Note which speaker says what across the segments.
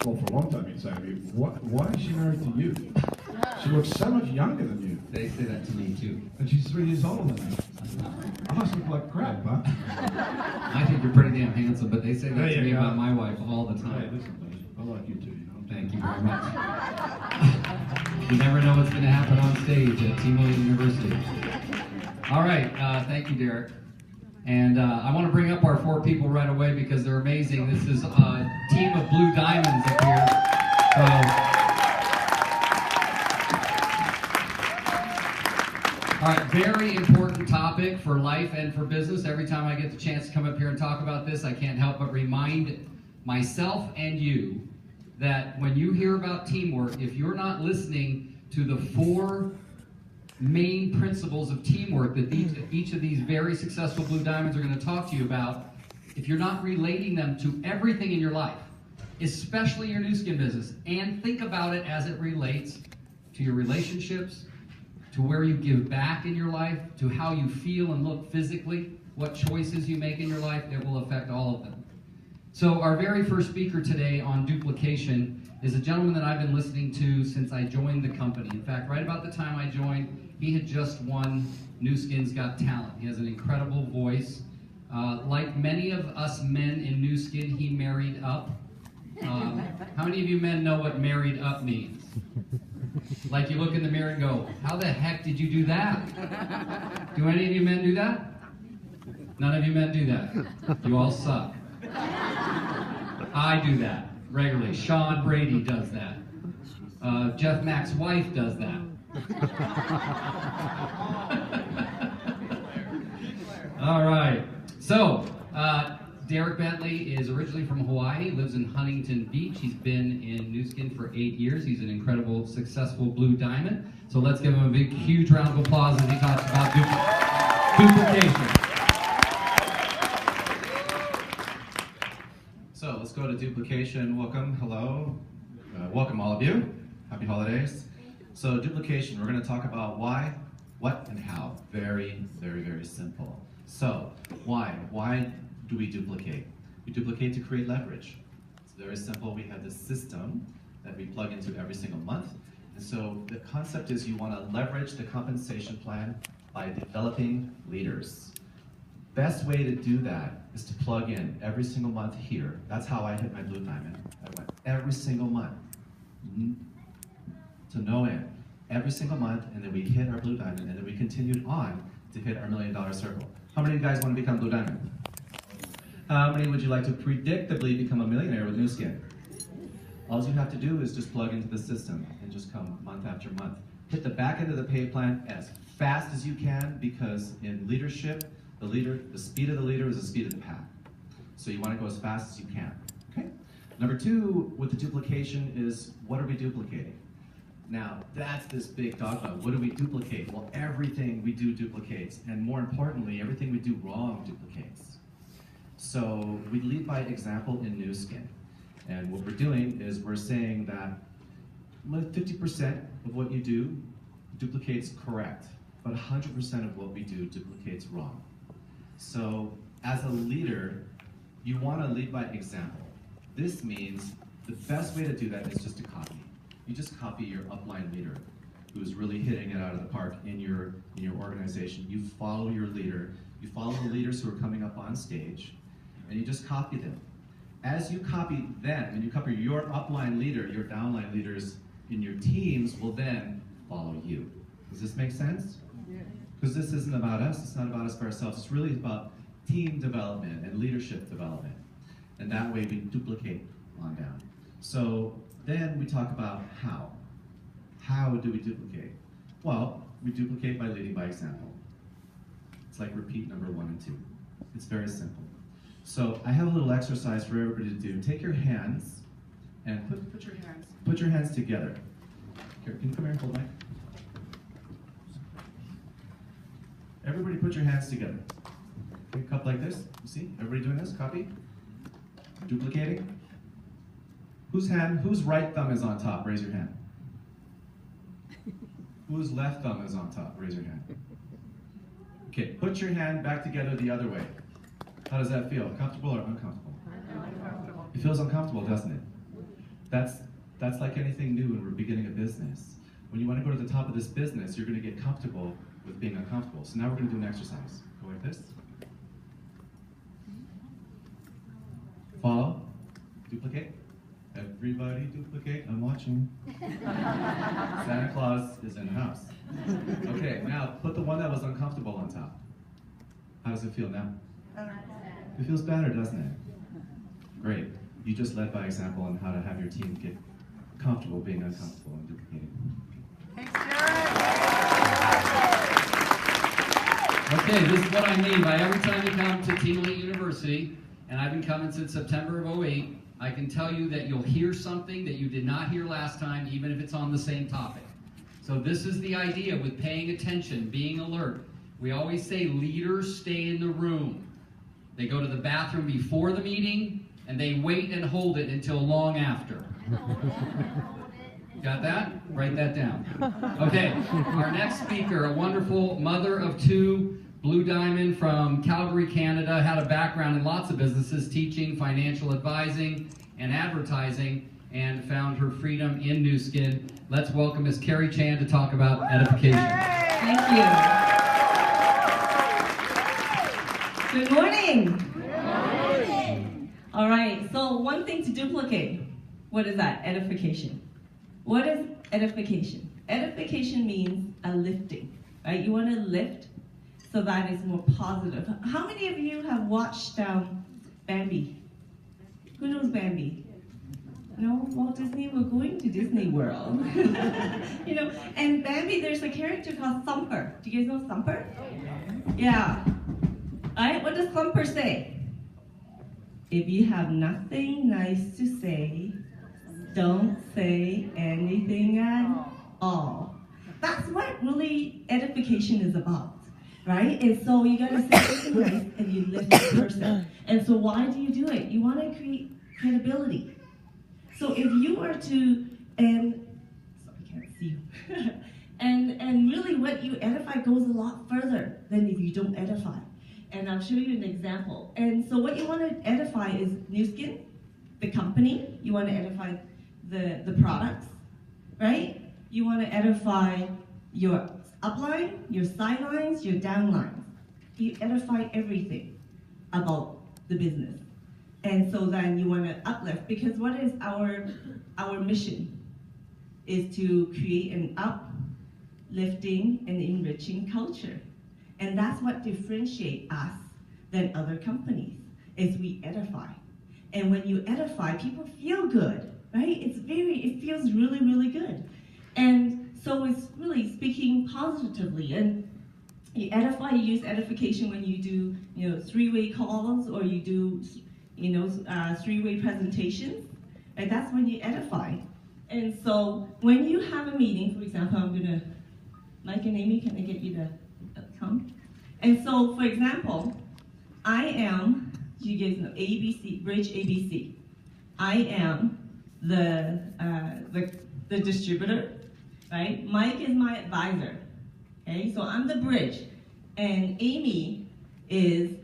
Speaker 1: well, for a long time, he'd say to me, why is she married to you? She looks so much younger than you.
Speaker 2: They say that to me too.
Speaker 1: And she's 3 years older than me. I must look like crap, huh?
Speaker 2: I think you're pretty damn handsome, but they say that
Speaker 1: There
Speaker 2: to
Speaker 1: you
Speaker 2: me
Speaker 1: go.
Speaker 2: about my wife all the
Speaker 1: Hey,
Speaker 2: time.
Speaker 1: listen, buddy, I like you too, you know.
Speaker 2: Thank you very much. You never know what's going to happen on stage at TEU University. All right, thank you, Derek. And I want to bring up our 4 people right away because they're amazing. This is a team of Blue Diamonds up here. All right, very important topic for life and for business. Every time I get the chance to come up here and talk about this, I can't help but remind myself and you that when you hear about teamwork, if you're not listening to the 4 main principles of teamwork that each of these very successful Blue Diamonds are going to talk to you about, if you're not relating them to everything in your life, especially your new skin business, and think about it as it relates to your relationships, to where you give back in your life, to how you feel and look physically, what choices you make in your life, it will affect all of them. So our very first speaker today on duplication is a gentleman that I've been listening to since I joined the company. In fact, right about the time I joined, he had just won New Skin's Got Talent. He has an incredible voice. Like many of us men in New Skin, he married up. How many of you men know what married up means? Like you look in the mirror and go, how the heck did you do that? Do any of you men do that? None of you men do that. You all suck. I do that regularly. Sean Brady does that. Jeff Mack's wife does that. All right. So, Derek Bentley is originally from Hawaii, lives in Huntington Beach. He's been in New Skin for 8 years. He's an incredible, successful Blue Diamond. So let's give him a big, huge round of applause as he talks about duplication. So let's go to duplication. Welcome, hello. Welcome all of you. Happy holidays. So duplication, we're going to talk about why, what, and how. Very, very, very simple. So why? Why do we duplicate? We duplicate to create leverage. It's very simple. We have this system that we plug into every single month. And so the concept is you want to leverage the compensation plan by developing leaders. Best way to do that is to plug in every single month here. That's how I hit my Blue Diamond. I went every single month to no end. Every single month, and then we hit our Blue Diamond, and then we continued on to hit our $1 million circle. How many of you guys want to become Blue Diamond? How many would you like to predictably become a millionaire with New Skin? All you have to do is just plug into the system and just come month after month. Hit the back end of the pay plan as fast as you can, because in leadership, the speed of the leader is the speed of the pack. So you want to go as fast as you can. Okay? Number 2 with the duplication is, what are we duplicating? Now, that's this big dogma. What do we duplicate? Well, everything we do duplicates, and more importantly, everything we do wrong duplicates. So we lead by example in New Skin. And what we're doing is we're saying that 50% of what you do duplicates correct, but 100% of what we do duplicates wrong. So as a leader, you want to lead by example. This means the best way to do that is just to copy. You just copy your upline leader who's really hitting it out of the park in your organization. You follow your leader. You follow the leaders who are coming up on stage, and you just copy them. As you copy them, and you copy your upline leader, your downline leaders in your teams will then follow you. Does this make sense? Because this isn't about us, it's not about us for ourselves, it's really about team development and leadership development. And that way we duplicate on down. So then we talk about how. How do we duplicate? Well, we duplicate by leading by example. It's like repeat number 1 and 2. It's very simple. So I have a little exercise for everybody to do. Take your hands and put your hands together. Here, can you come here and hold Mike? Everybody put your hands together. Okay, cup like this. You see? Everybody doing this? Copy? Duplicating? Whose right thumb is on top? Raise your hand. Whose left thumb is on top? Raise your hand. Okay, put your hand back together the other way. How does that feel? Comfortable or uncomfortable? It feels uncomfortable, doesn't it? That's like anything new when we're beginning a business. When you want to go to the top of this business, you're going to get comfortable with being uncomfortable. So now we're going to do an exercise. Go like this. Follow. Duplicate. Everybody duplicate. I'm watching. Santa Claus is in the house. Okay, now put the one that was uncomfortable on top. How does it feel now? It feels better, doesn't it? Great. You just led by example on how to have your team get comfortable being uncomfortable and duplicating.
Speaker 3: Okay, this is what I mean by every time you come to Team Elite University, and I've been coming since September of '08, I can tell you that you'll hear something that you did not hear last time, even if it's on the same topic. So this is the idea with paying attention, being alert. We always say leaders stay in the room. They go to the bathroom before the meeting, and they wait and hold it until long after. Got that? Write that down. Okay, our next speaker, a wonderful mother of two, Blue Diamond from Calgary, Canada, had a background in lots of businesses, teaching, financial advising, and advertising, and found her freedom in Nu Skin. Let's welcome Ms. Carrie Chan to talk about edification.
Speaker 4: Thank you. Good morning.
Speaker 5: Good morning.
Speaker 4: All right, so one thing to duplicate. What is that? Edification. What is edification? Edification means a lifting, right? You want to lift so that is more positive. How many of you have watched Bambi? Who knows Bambi? No, Walt Disney, we're going to Disney World. You know, and Bambi, there's a character called Thumper. Do you guys know Thumper? Yeah. All right, what does Thumper say? If you have nothing nice to say, don't say anything at all. That's what really edification is about, right? And so you gotta say something nice and you lift the person. And so why do you do it? You want to create credibility. So if you were to, and sorry, I can't see you. and really what you edify goes a lot further than if you don't edify. And I'll show you an example. And so what you want to edify is Nu Skin, the company. You want to edify the products, right? You want to edify your upline, your sidelines, your downlines. You edify everything about the business. And so then you want to uplift, because what is our mission? Is to create an uplifting and enriching culture. And that's what differentiates us than other companies, is we edify. And when you edify, people feel good, right? It feels really, really good. And so it's really speaking positively. And you edify, you use edification when you do, three-way calls, or you do, three-way presentations. And that's when you edify. And so when you have a meeting, for example, I'm gonna, Mike and Amy, can I get you to come? And so, for example, I am, you guys know, ABC, Bridge ABC. I am the distributor, right? Mike is my advisor, okay? So I'm the bridge, and Amy is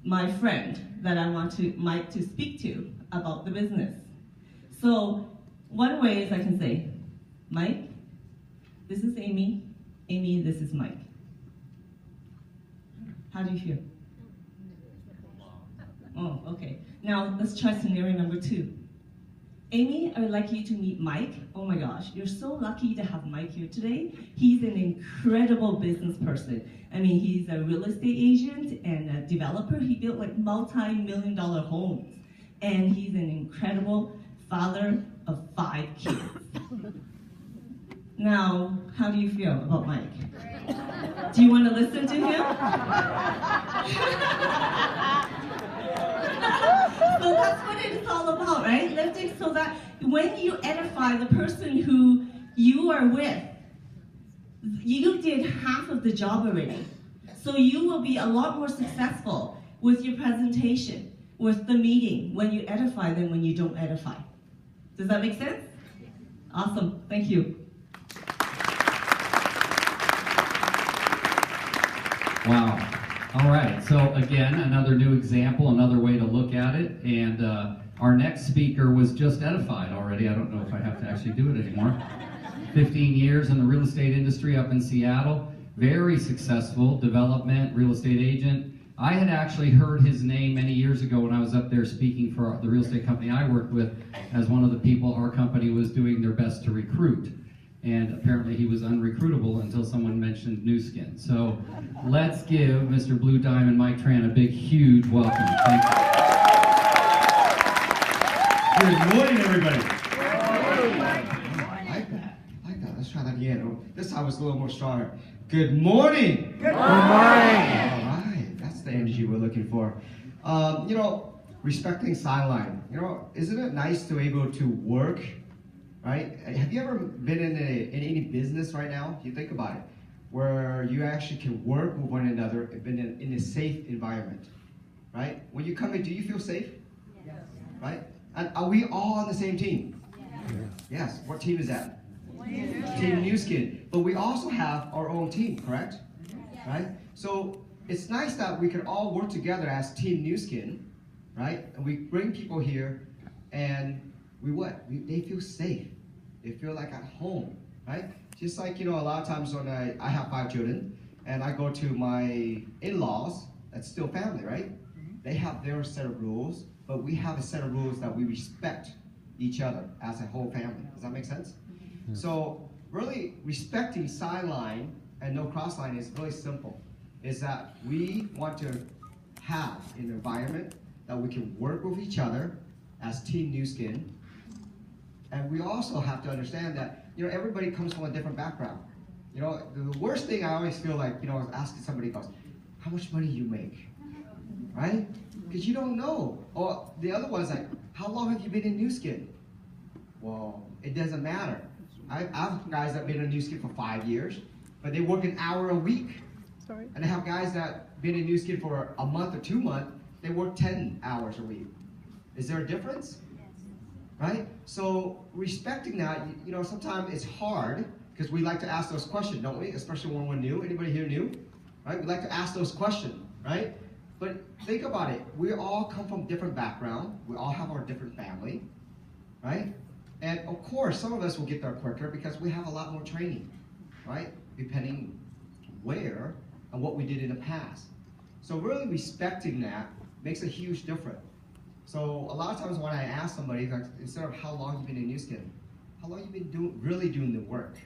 Speaker 4: my friend that I want Mike to speak to about the business. So one way is I can say, Mike, this is Amy. Amy, this is Mike. How do you feel? Oh, okay. Now let's try scenario number 2. Amy, I would like you to meet Mike. Oh my gosh, you're so lucky to have Mike here today. He's an incredible business person. I mean, he's a real estate agent and a developer. He built like multi-million-dollar homes. And he's an incredible father of 5 kids. Now, how do you feel about Mike? Do you want to listen to him? So that's what it's all about, right? Lifting, so that when you edify the person who you are with, you did half of the job already. So you will be a lot more successful with your presentation, with the meeting, when you edify than when you don't edify. Does that make sense? Awesome, thank you.
Speaker 3: Wow. All right. So again, another new example, another way to look at it. And Our next speaker was just edified already. I don't know if I have to actually do it anymore. 15 years in the real estate industry up in Seattle. Very successful development, real estate agent. I had actually heard his name many years ago when I was up there speaking for the real estate company I worked with as one of the people our company was doing their best to recruit. And apparently he was unrecruitable until someone mentioned Nu Skin. So let's give Mr. Blue Diamond Mike Tran a big, huge welcome. Thank you.
Speaker 6: Good morning, everybody. I like that. Let's try that again. This time it's a little more stronger. Good morning.
Speaker 5: Good morning.
Speaker 6: All right, that's the energy we're looking for. Respecting sideline. Isn't it nice to be able to work, right? Have you ever been in any business right now? If you think about it, where you actually can work with one another and in a safe environment, right? When you come in, do you feel safe?
Speaker 5: Yes.
Speaker 6: Right? And are we all on the same team? Yes. What team is that? Team Nu Skin. But we also have our own team, correct? Right? So it's nice that we can all work together as Team Nu Skin, right? And we bring people here and they feel safe. They feel like at home, right? Just like, a lot of times when I have 5 children and I go to my in-laws, that's still family, right? They have their set of rules, but we have a set of rules that we respect each other as a whole family. Does that make sense? So really respecting sideline and no cross line is really simple. Is that we want to have an environment that we can work with each other as Team Nu Skin. And we also have to understand that everybody comes from a different background. The worst thing I always feel like, is asking somebody goes, how much money you make? Right? Because you don't know. Or the other one is like, how long have you been in Nu Skin? Well, it doesn't matter. I have guys that have been in Nu Skin for 5 years, but they work an hour a week.
Speaker 5: Sorry.
Speaker 6: And I have guys that have been in Nu Skin for a month or 2 months, they work 10 hours a week. Is there a difference? Yes. Right? So respecting that, sometimes it's hard because we like to ask those questions, don't we? Especially when we're new. Anybody here new? Right? We like to ask those questions, right? But think about it. We all come from different background. We all have our different family, right? And of course, some of us will get there quicker because we have a lot more training, right? Depending where and what we did in the past. So really respecting that makes a huge difference. So a lot of times when I ask somebody, like, instead of how long you've been in Nu Skin, how long you've been really doing the work,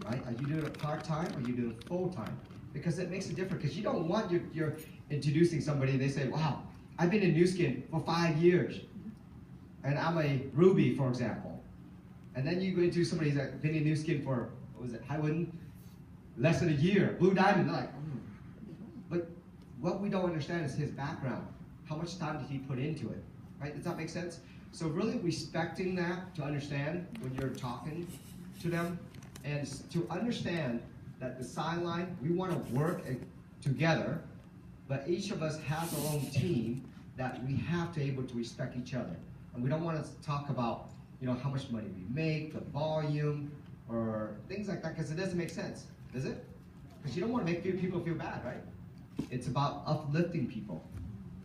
Speaker 6: right? Are you doing it part-time or are you doing it full-time? Because it makes a difference. Because you don't want you're introducing somebody and they say, wow, I've been in Nu Skin for 5 years. And I'm a Ruby, for example. And then you go into somebody that's been in Nu Skin for, less than a year. Blue Diamond, they're like, But what we don't understand is his background. How much time did he put into it? Right? Does that make sense? So really respecting that to understand when you're talking to them and to understand that the sideline, we want to work together, but each of us has our own team that we have to be able to respect each other. And we don't want to talk about, how much money we make, the volume, or things like that, because it doesn't make sense, does it? Because you don't want to make people feel bad, right? It's about uplifting people.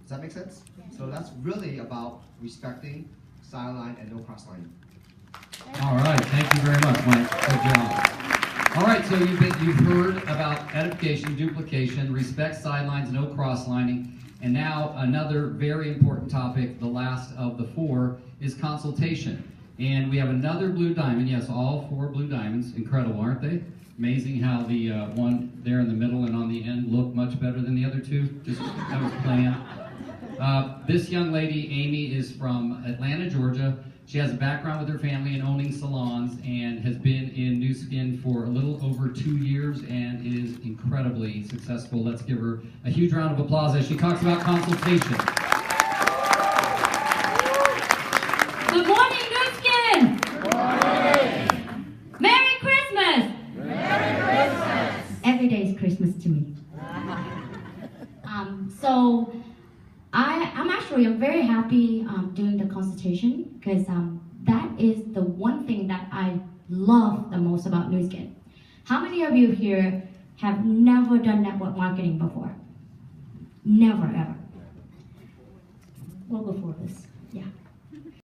Speaker 6: Does that make sense? So that's really about respecting sideline and no cross-lining.
Speaker 3: All right, thank you very much, Mike. Good job. All right, so you've heard about edification, duplication, respect sidelines, no cross-lining. And now another very important topic, the last of the 4, is consultation. And we have another blue diamond. Yes, all 4 blue diamonds. Incredible, aren't they? Amazing how the one there in the middle and on the end look much better than the other 2. Just that was planned. This young lady, Amy, is from Atlanta, Georgia. She has a background with her family in owning salons and has been in Nu Skin for a little over 2 years and is incredibly successful. Let's give her a huge round of applause as she talks about consultation.
Speaker 7: Good morning, Nu Skin!
Speaker 5: Good morning.
Speaker 7: Merry Christmas!
Speaker 5: Merry Christmas.
Speaker 7: Every day is Christmas to me. I'm very happy doing the consultation because that is the one thing that I love the most about Nu Skin. How many of you here have never done network marketing before? Never, ever. We'll go for this. Yeah.